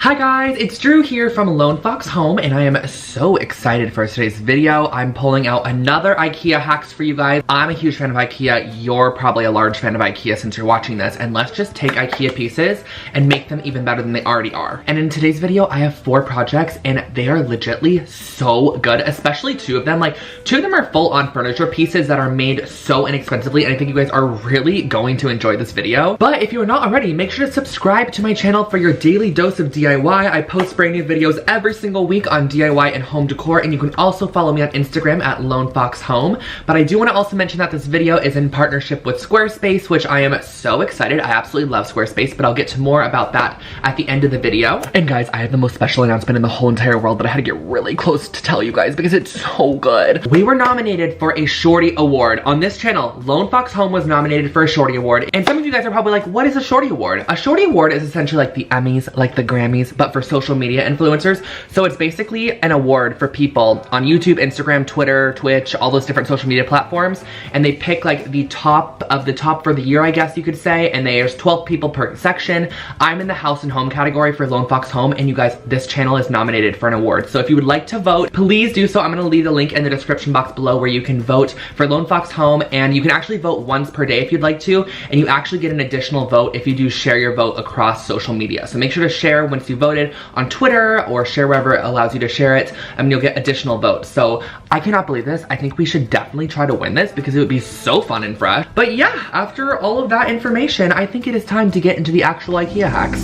Hi guys, it's Drew here from Lone Fox Home, and I am so excited for today's video. I'm pulling out another IKEA hacks for you guys. I'm a huge fan of IKEA. You're probably a large fan of IKEA since you're watching this, and let's just take IKEA pieces and make them even better than they already are. And in today's video, I have 4 projects, and they are legitly so good, especially 2 of them. Like, 2 of them are full-on furniture pieces that are made so inexpensively, and I think you guys are really going to enjoy this video. But if you're not already, make sure to subscribe to my channel for your daily dose of DIY. I post brand new videos every single week on DIY and home decor, and you can also follow me on Instagram at Lone Fox Home. But I do want to also mention that this video is in partnership with Squarespace, which I am so excited. I absolutely love Squarespace, but I'll get to more about that at the end of the video. And guys, I have the most special announcement in the whole entire world that I had to get really close to tell you guys because it's so good. We were nominated for a Shorty Award. On this channel, Lone Fox Home was nominated for a Shorty Award, and some of you guys are probably like, what is a Shorty Award? A Shorty Award is essentially like the Emmys, like the Grammys, but for social media influencers. So it's basically an award for people on YouTube, Instagram, Twitter, Twitch, all those different social media platforms, and they pick like the top of the top for the year, I guess you could say, and there's 12 people per section. I'm in the house and home category for Lone Fox Home, and you guys, this channel is nominated for an award. So if you would like to vote, please do so. I'm gonna leave the link in the description box below where you can vote for Lone Fox Home, and you can actually vote once per day if you'd like to, and you actually get an additional vote if you do share your vote across social media. So make sure to share once you voted on Twitter or share wherever it allows you to share it, and you'll get additional votes. So I cannot believe this. I think we should definitely try to win this because it would be so fun and fresh. But yeah, after all of that information, I think it is time to get into the actual IKEA hacks.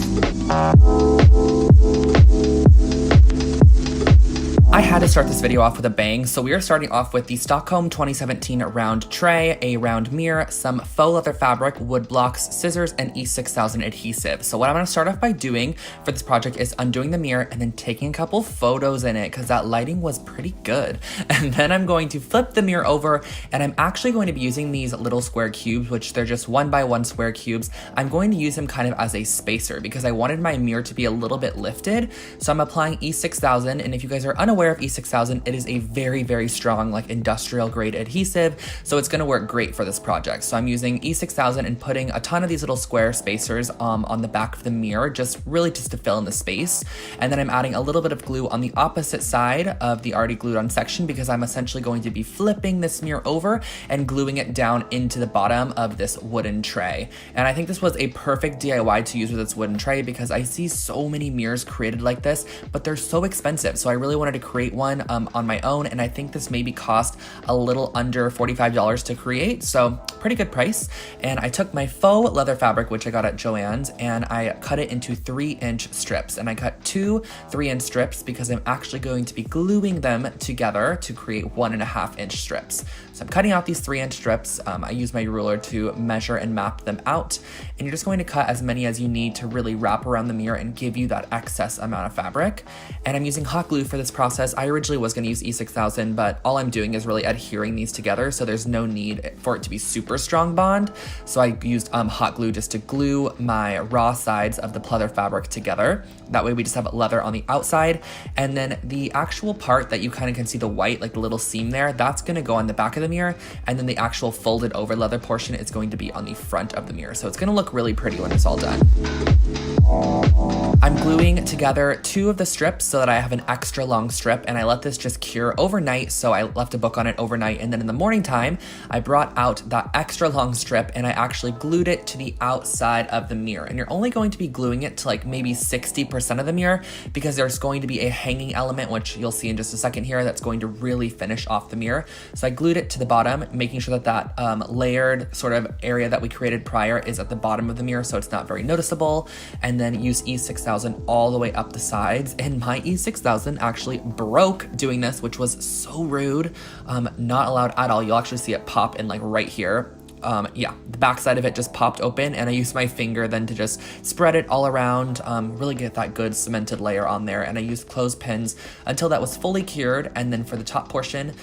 I had to start this video off with a bang, so we are starting off with the Stockholm 2017 round tray, a round mirror, some faux leather fabric, wood blocks, scissors, and E6000 adhesive. So what I'm gonna start off by doing for this project is undoing the mirror and then taking a couple photos in it because that lighting was pretty good. And then I'm going to flip the mirror over, and I'm actually going to be using these little square cubes, which they're just 1x1 square cubes. I'm going to use them kind of as a spacer because I wanted my mirror to be a little bit lifted. So I'm applying E6000, and if you guys are unaware of E6000, it is a very, very strong, like industrial grade adhesive, so it's gonna work great for this project. So I'm using E6000 and putting a ton of these little square spacers on the back of the mirror, just to fill in the space. And then I'm adding a little bit of glue on the opposite side of the already glued on section because I'm essentially going to be flipping this mirror over and gluing it down into the bottom of this wooden tray. And I think this was a perfect DIY to use with this wooden tray because I see so many mirrors created like this, but they're so expensive. So I really wanted to create one on my own, and I think this maybe cost a little under $45 to create, so pretty good price. And I took my faux leather fabric, which I got at Joann's, and I cut it into 3-inch strips, and I cut 2 3-inch strips because I'm actually going to be gluing them together to create 1.5-inch strips. So I'm cutting out these 3-inch strips. I use my ruler to measure and map them out, and you're just going to cut as many as you need to really wrap around the mirror and give you that excess amount of fabric. And I'm using hot glue for this process. I originally was going to use E6000, but all I'm doing is really adhering these together, so there's no need for it to be super strong bond. So I used hot glue just to glue my raw sides of the pleather fabric together. That way we just have leather on the outside, and then the actual part that you kind of can see the white, like the little seam there, that's going to go on the back of the mirror, and then the actual folded over leather portion is going to be on the front of the mirror. So it's going to look really pretty when it's all done. I'm gluing together 2 of the strips so that I have an extra long strip, and I let this just cure overnight. So I left a book on it overnight, and then in the morning time, I brought out that extra long strip and I actually glued it to the outside of the mirror. And you're only going to be gluing it to like maybe 60% of the mirror because there's going to be a hanging element, which you'll see in just a second here, that's going to really finish off the mirror. So I glued it to the bottom, making sure that layered sort of area that we created prior is at the bottom of the mirror so it's not very noticeable. And then use E6000 all the way up the sides, and my E6000 actually broke doing this, which was so rude. Not allowed at all. You'll actually see it pop in like right here. Yeah, the back side of it just popped open, and I used my finger then to just spread it all around, really get that good cemented layer on there. And I used clothespins until that was fully cured. And then for the top portion,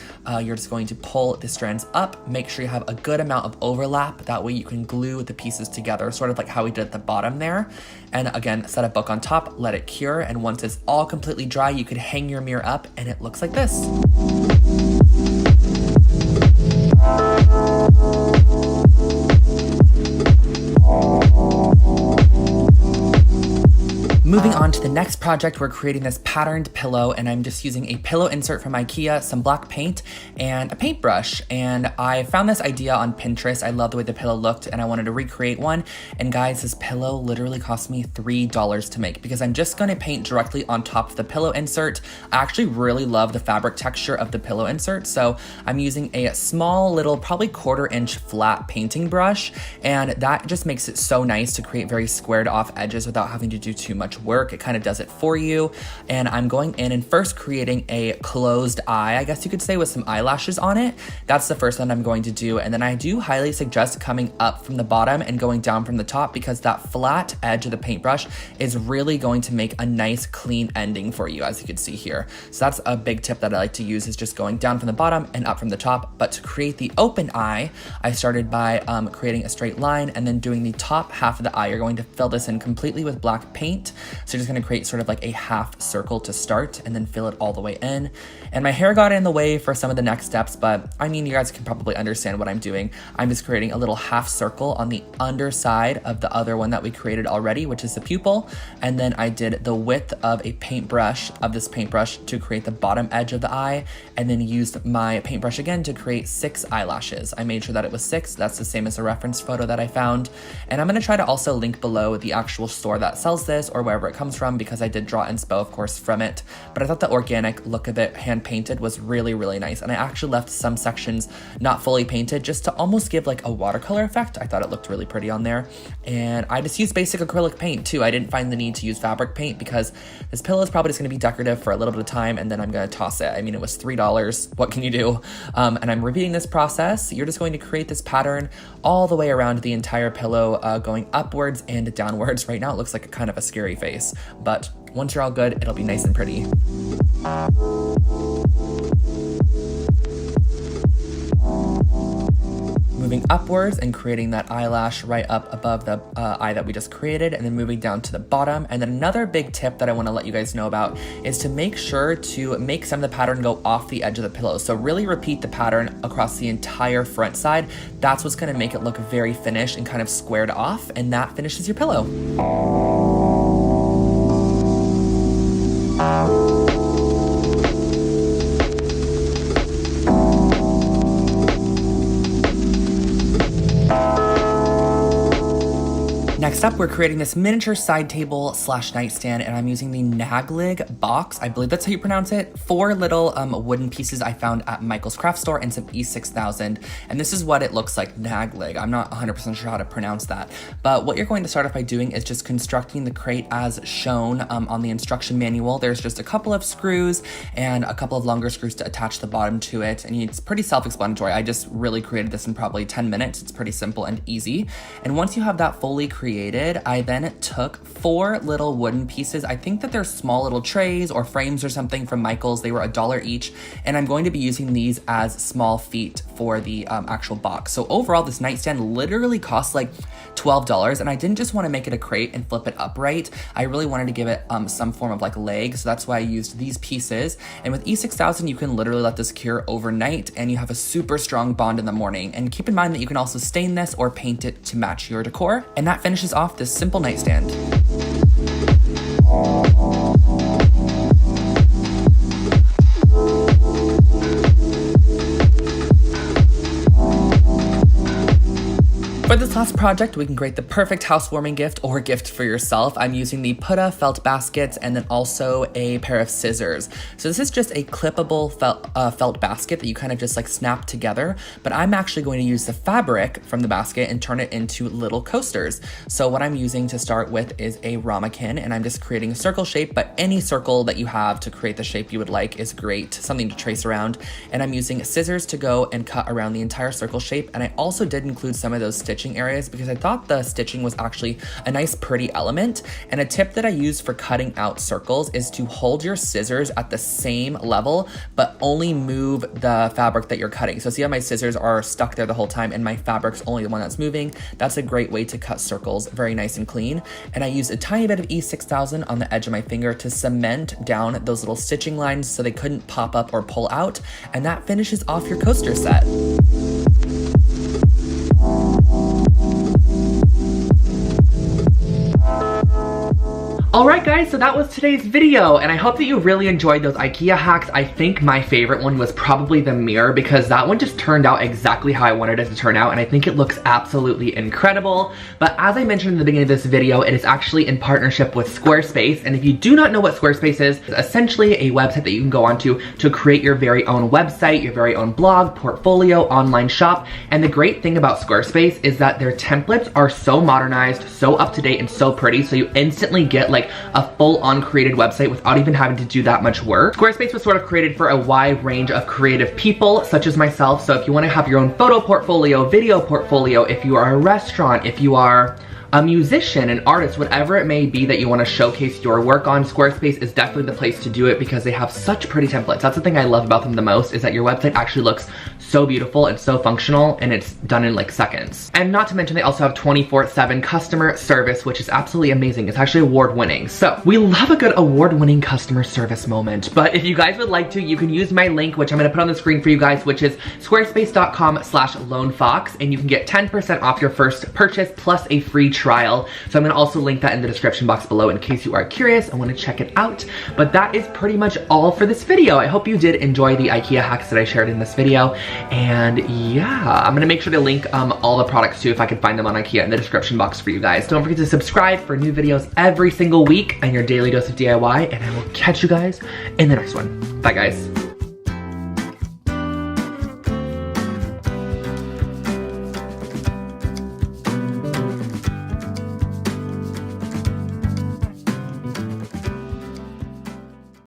you're just going to pull the strands up, make sure you have a good amount of overlap. That way you can glue the pieces together, sort of like how we did at the bottom there. And again, set a book on top, let it cure. And once it's all completely dry, you could hang your mirror up and it looks like this. Moving on to the next project, we're creating this patterned pillow, and I'm just using a pillow insert from IKEA, some black paint, and a paintbrush. And I found this idea on Pinterest. I love the way the pillow looked, and I wanted to recreate one. And guys, this pillow literally cost me $3 to make because I'm just gonna paint directly on top of the pillow insert. I actually really love the fabric texture of the pillow insert, so I'm using a small little, probably 1/4-inch flat painting brush, and that just makes it so nice to create very squared off edges without having to do too much work. It kind of does it for you. And I'm going in and first creating a closed eye, I guess you could say, with some eyelashes on it. That's the first one I'm going to do. And then I do highly suggest coming up from the bottom and going down from the top because that flat edge of the paintbrush is really going to make a nice clean ending for you, as you can see here. So that's a big tip that I like to use, is just going down from the bottom and up from the top. But to create the open eye, I started by creating a straight line and then doing the top half of the eye. You're going to fill this in completely with black paint. So you're just gonna create sort of like a half circle to start and then fill it all the way in. And my hair got in the way for some of the next steps, but I mean, you guys can probably understand what I'm doing. I'm just creating a little half circle on the underside of the other one that we created already, which is the pupil. And then I did the width of a paintbrush, of this paintbrush, to create the bottom edge of the eye, and then used my paintbrush again to create 6 eyelashes. I made sure that it was 6. That's the same as a reference photo that I found. And I'm gonna try to also link below the actual store that sells this, or wherever it comes from, because I did draw inspo, of course, from it. But I thought the organic look of it, hand painted, was really, really nice. And I actually left some sections not fully painted just to almost give like a watercolor effect. I thought it looked really pretty on there. And I just used basic acrylic paint too. I didn't find the need to use fabric paint because this pillow is probably just gonna be decorative for a little bit of time and then I'm gonna toss it. I mean, it was $3, what can you do? And I'm repeating this process. You're just going to create this pattern all the way around the entire pillow, going upwards and downwards. Right now it looks like a kind of a scary face, but once you're all good, it'll be nice and pretty. Moving upwards and creating that eyelash right up above the eye that we just created, and then moving down to the bottom. And then another big tip that I want to let you guys know about is to make sure to make some of the pattern go off the edge of the pillow. So really repeat the pattern across the entire front side. That's what's going to make it look very finished and kind of squared off, and that finishes your pillow. Next up, we're creating this miniature side table / nightstand, and I'm using the Naglig box. I believe that's how you pronounce it. 4 little wooden pieces I found at Michael's craft store and some E6000. And this is what it looks like, Naglig. I'm not 100% sure how to pronounce that. But what you're going to start off by doing is just constructing the crate as shown on the instruction manual. There's just a couple of screws and a couple of longer screws to attach the bottom to it. And it's pretty self-explanatory. I just really created this in probably 10 minutes. It's pretty simple and easy. And once you have that fully created, I then took 4 little wooden pieces. I think that they're small little trays or frames or something from Michael's. They were $1 each, and I'm going to be using these as small feet for the actual box. So overall, this nightstand literally costs like $12, and I didn't just want to make it a crate and flip it upright. I really wanted to give it some form of like leg, so that's why I used these pieces. And with E6000, you can literally let this cure overnight, and you have a super strong bond in the morning. And keep in mind that you can also stain this or paint it to match your decor, and that finishes off this simple nightstand. For this last project, we can create the perfect housewarming gift or gift for yourself. I'm using the Putta felt baskets and then also a pair of scissors. So this is just a clippable felt basket that you kind of just like snap together, but I'm actually going to use the fabric from the basket and turn it into little coasters. So what I'm using to start with is a ramekin, and I'm just creating a circle shape, but any circle that you have to create the shape you would like is great, something to trace around. And I'm using scissors to go and cut around the entire circle shape. And I also did include some of those stitching areas because I thought the stitching was actually a nice pretty element. And a tip that I use for cutting out circles is to hold your scissors at the same level but only move the fabric that you're cutting. So see how my scissors are stuck there the whole time and my fabric's only the one that's moving? That's a great way to cut circles very nice and clean. And I used a tiny bit of E6000 on the edge of my finger to cement down those little stitching lines so they couldn't pop up or pull out, and that finishes off your coaster set. Alright guys, so that was today's video, and I hope that you really enjoyed those IKEA hacks. I think my favorite one was probably the mirror, because that one just turned out exactly how I wanted it to turn out, and I think it looks absolutely incredible. But as I mentioned in the beginning of this video, it is actually in partnership with Squarespace, and if you do not know what Squarespace is, it's essentially a website that you can go onto to create your very own website, your very own blog, portfolio, online shop. And the great thing about Squarespace is that their templates are so modernized, so up to date, and so pretty, so you instantly get like a full-on created website without even having to do that much work. Squarespace was sort of created for a wide range of creative people, such as myself. So if you want to have your own photo portfolio, video portfolio, if you are a restaurant, if you are a musician, an artist, whatever it may be that you want to showcase your work on, Squarespace is definitely the place to do it because they have such pretty templates. That's the thing I love about them the most, is that your website actually looks so beautiful and so functional, and it's done in like seconds. And not to mention they also have 24/7 customer service, which is absolutely amazing. It's actually award-winning. So we love a good award-winning customer service moment. But if you guys would like to, you can use my link, which I'm gonna put on the screen for you guys, which is squarespace.com/lonefox, and you can get 10% off your first purchase plus a free trial. So I'm gonna also link that in the description box below in case you are curious and wanna check it out. But that is pretty much all for this video. I hope you did enjoy the IKEA hacks that I shared in this video. And yeah, I'm gonna make sure to link all the products too if I can find them on IKEA in the description box for you guys. Don't forget to subscribe for new videos every single week and your daily dose of DIY, and I will catch you guys in the next one. Bye guys.